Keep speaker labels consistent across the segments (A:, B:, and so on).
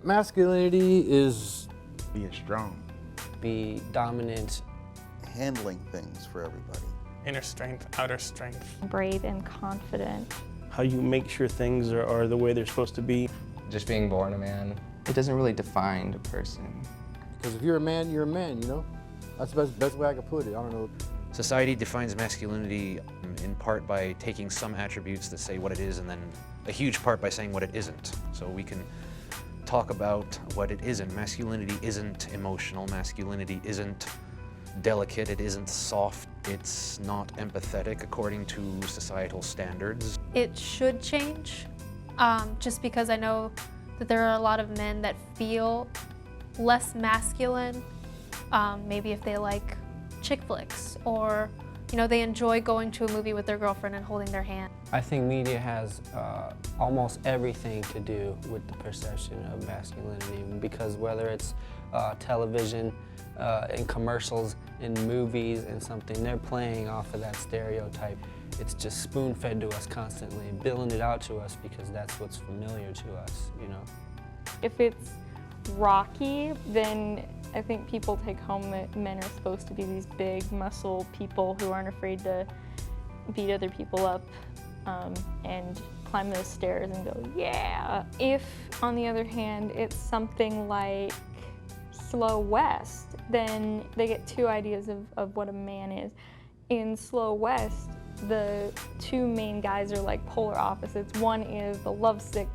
A: Masculinity is
B: being strong.
C: Be dominant.
D: Handling things for everybody.
E: Inner strength, outer strength.
F: Brave and confident.
G: How you make sure things are the way they're supposed to be.
H: Just being born a man.
I: It doesn't really define the person.
A: Because if you're a man, you're a man, you know? That's the best way I could put it. I don't know.
J: Society defines masculinity in part by taking some attributes that say what it is, and then a huge part by saying what it isn't. So we can talk about what it isn't. Masculinity isn't emotional. Masculinity isn't delicate. It isn't soft. It's not empathetic according to societal standards.
K: It should change, just because I know that there are a lot of men that feel less masculine, maybe if they like chick flicks, or they enjoy going to a movie with their girlfriend and holding their hand.
C: I think media has almost everything to do with the perception of masculinity, because whether it's television, in commercials, in movies, and something, they're playing off of that stereotype. It's just spoon-fed to us constantly, billing it out to us because that's what's familiar to us,
F: If it's Rocky, then I think people take home that men are supposed to be these big muscle people who aren't afraid to beat other people up and climb those stairs and go, yeah. If, on the other hand, it's something like Slow West, then they get two ideas of what a man is. In Slow West, the two main guys are like polar opposites. One is the lovesick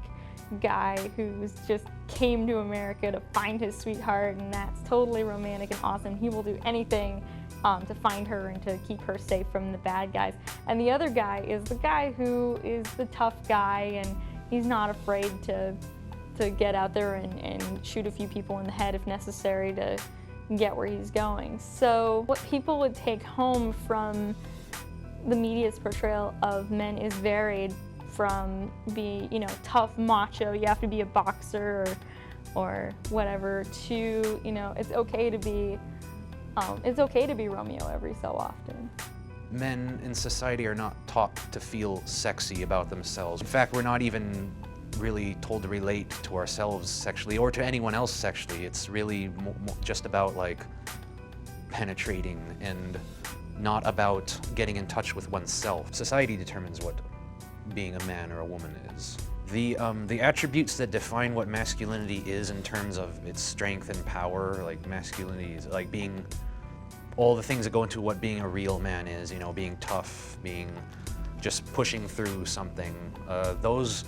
F: guy who's just came to America to find his sweetheart, and that's totally romantic and awesome. He will do anything to find her and to keep her safe from the bad guys. And the other guy is the guy who is the tough guy, and he's not afraid to get out there and shoot a few people in the head if necessary to get where he's going. So what people would take home from the media's portrayal of men is varied from tough macho, you have to be a boxer or whatever, to it's okay to be Romeo every so often.
J: Men in society are not taught to feel sexy about themselves. In fact, we're not even really told to relate to ourselves sexually or to anyone else sexually. It's really just about like penetrating and not about getting in touch with oneself. Society determines what being a man or a woman is. The attributes that define what masculinity is in terms of its strength and power, like masculinity is like being all the things that go into what being a real man is, being tough, being just pushing through something. Those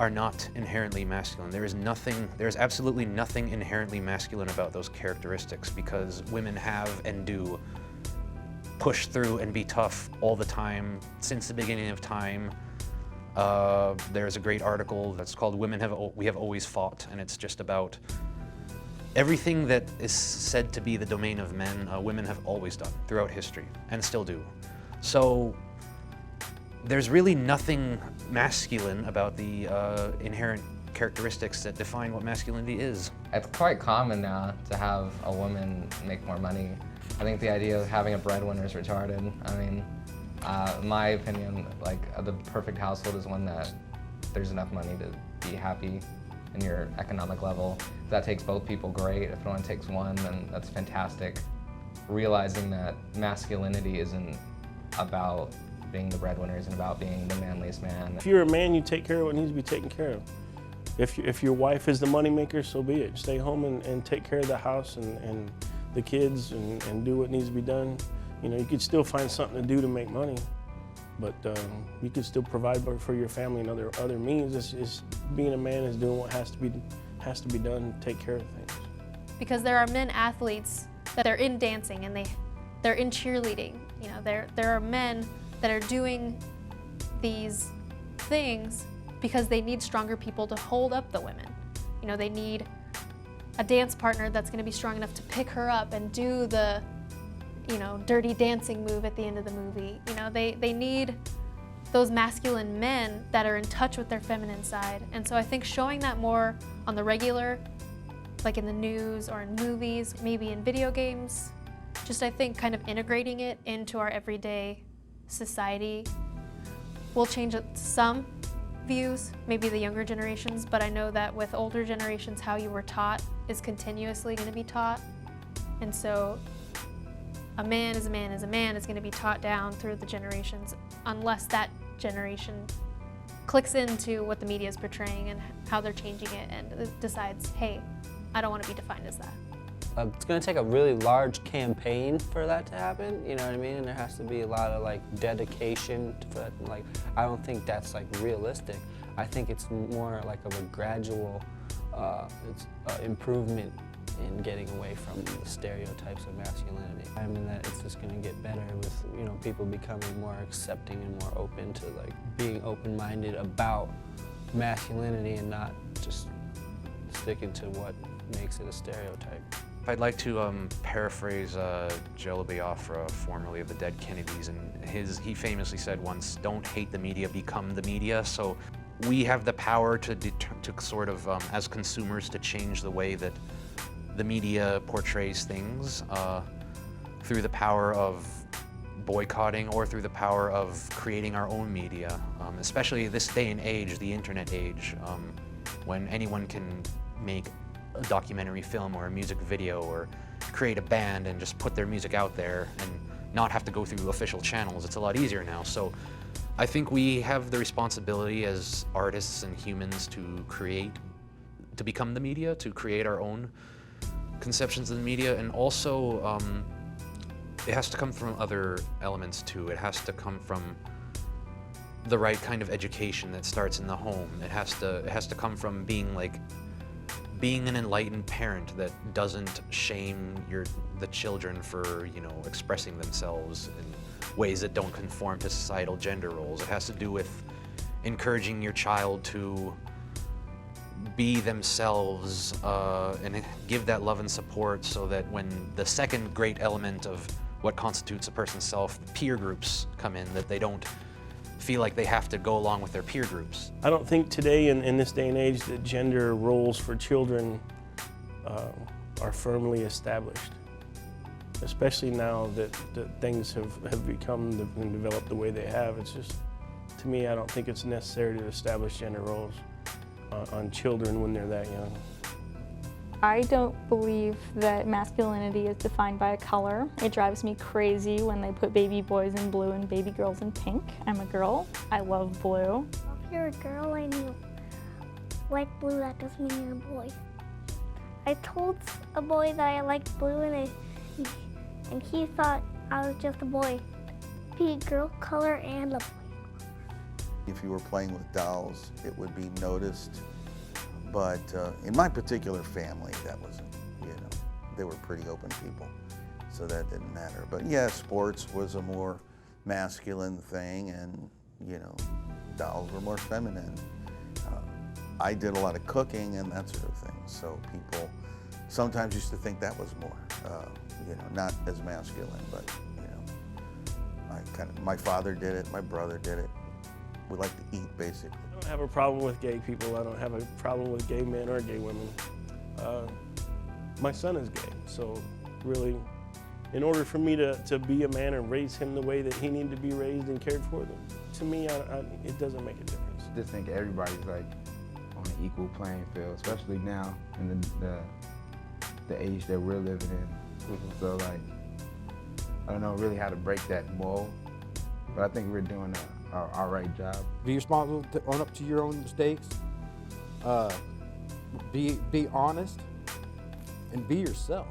J: are not inherently masculine. There's absolutely nothing inherently masculine about those characteristics, because women have and do push through and be tough all the time since the beginning of time. There's a great article that's called We Have Always Fought, and it's just about everything that is said to be the domain of men, women have always done throughout history and still do. So there's really nothing masculine about the inherent characteristics that define what masculinity is.
H: It's quite common now to have a woman make more money. I think the idea of having a breadwinner is retarded. I mean, in my opinion, the perfect household is one that there's enough money to be happy in your economic level. If that takes both people, great. If it only takes one, then that's fantastic. Realizing that masculinity isn't about being the breadwinner, isn't about being the manliest man.
G: If you're a man, you take care of what needs to be taken care of. If your wife is the moneymaker, so be it. Stay home and take care of the house and the kids and do what needs to be done. You could still find something to do to make money, but you could still provide for your family and other means. It's being a man is doing what has to be done to take care of things.
K: Because there are men athletes that are in dancing and they're in cheerleading. There are men that are doing these things because they need stronger people to hold up the women. They need a dance partner that's going to be strong enough to pick her up and do the dirty dancing move at the end of the movie. They need those masculine men that are in touch with their feminine side. And so I think showing that more on the regular, like in the news or in movies, maybe in video games, just I think kind of integrating it into our everyday society will change it some, views, maybe the younger generations, but I know that with older generations, how you were taught is continuously going to be taught. And so a man is a man is a man is going to be taught down through the generations unless that generation clicks into what the media is portraying and how they're changing it and decides, hey, I don't want to be defined as that.
C: It's going to take a really large campaign for that to happen, you know what I mean? And there has to be a lot of like dedication for that. Like, I don't think that's like realistic. I think it's more like of a gradual improvement in getting away from the stereotypes of masculinity. I mean that it's just going to get better with, you know, people becoming more accepting and more open to like being open-minded about masculinity and not just sticking to what makes it a stereotype.
J: I'd like to paraphrase Joe Biafra, formerly of the Dead Kennedys, and he famously said once, "Don't hate the media, become the media." So we have the power to sort of, as consumers, to change the way that the media portrays things through the power of boycotting or through the power of creating our own media, especially this day and age, the internet age, when anyone can make a documentary film or a music video or create a band and just put their music out there and not have to go through official channels. It's a lot easier now. So I think we have the responsibility as artists and humans to become the media, to create our own conceptions of the media, and also it has to come from other elements too. It has to come from the right kind of education that starts in the home. It has to come from being an enlightened parent that doesn't shame the children for, you know, expressing themselves in ways that don't conform to societal gender roles. It has to do with encouraging your child to be themselves and give that love and support, so that when the second great element of what constitutes a person's self, peer groups, come in, that they don't feel like they have to go along with their peer groups.
G: I don't think today, in this day and age, that gender roles for children are firmly established, especially now that things have become and developed the way they have. It's just, to me, I don't think it's necessary to establish gender roles on children when they're that young.
F: I don't believe that masculinity is defined by a color. It drives me crazy when they put baby boys in blue and baby girls in pink. I'm a girl. I love blue.
B: If you're a girl and you like blue, that doesn't mean you're a boy. I told a boy that I liked blue and he thought I was just a boy. Be a girl color and a boy.
D: If you were playing with dolls, it would be noticed. But in my particular family, that wasn't, you know, they were pretty open people, so that didn't matter. But yeah, sports was a more masculine thing, and, you know, dolls were more feminine. I did a lot of cooking and that sort of thing, so people sometimes used to think that was more, you know, not as masculine, but, you know, my father did it, my brother did it. We like to eat, basically.
G: I don't have a problem with gay people. I don't have a problem with gay men or gay women. My son is gay, so really, in order for me to be a man and raise him the way that he needed to be raised and cared for, to me, it doesn't make a difference.
L: I just think everybody's like on an equal playing field, especially now in the age that we're living in. So like, I don't know really how to break that mold, but I think we're doing our right job.
A: Be responsible to own up to your own mistakes. Be honest and be yourself.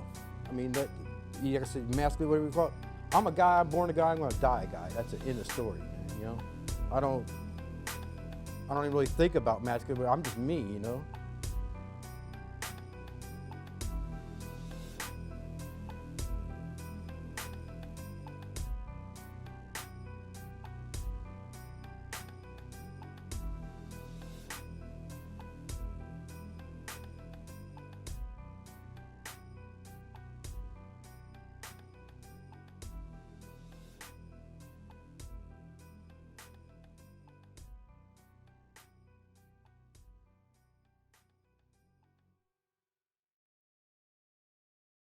A: I mean, that, like I said, masculine, whatever we call it. I'm a guy, I'm born a guy, I'm gonna die a guy. That's the end of the story, man, you know? I don't even really think about masculine, but I'm just me, you know?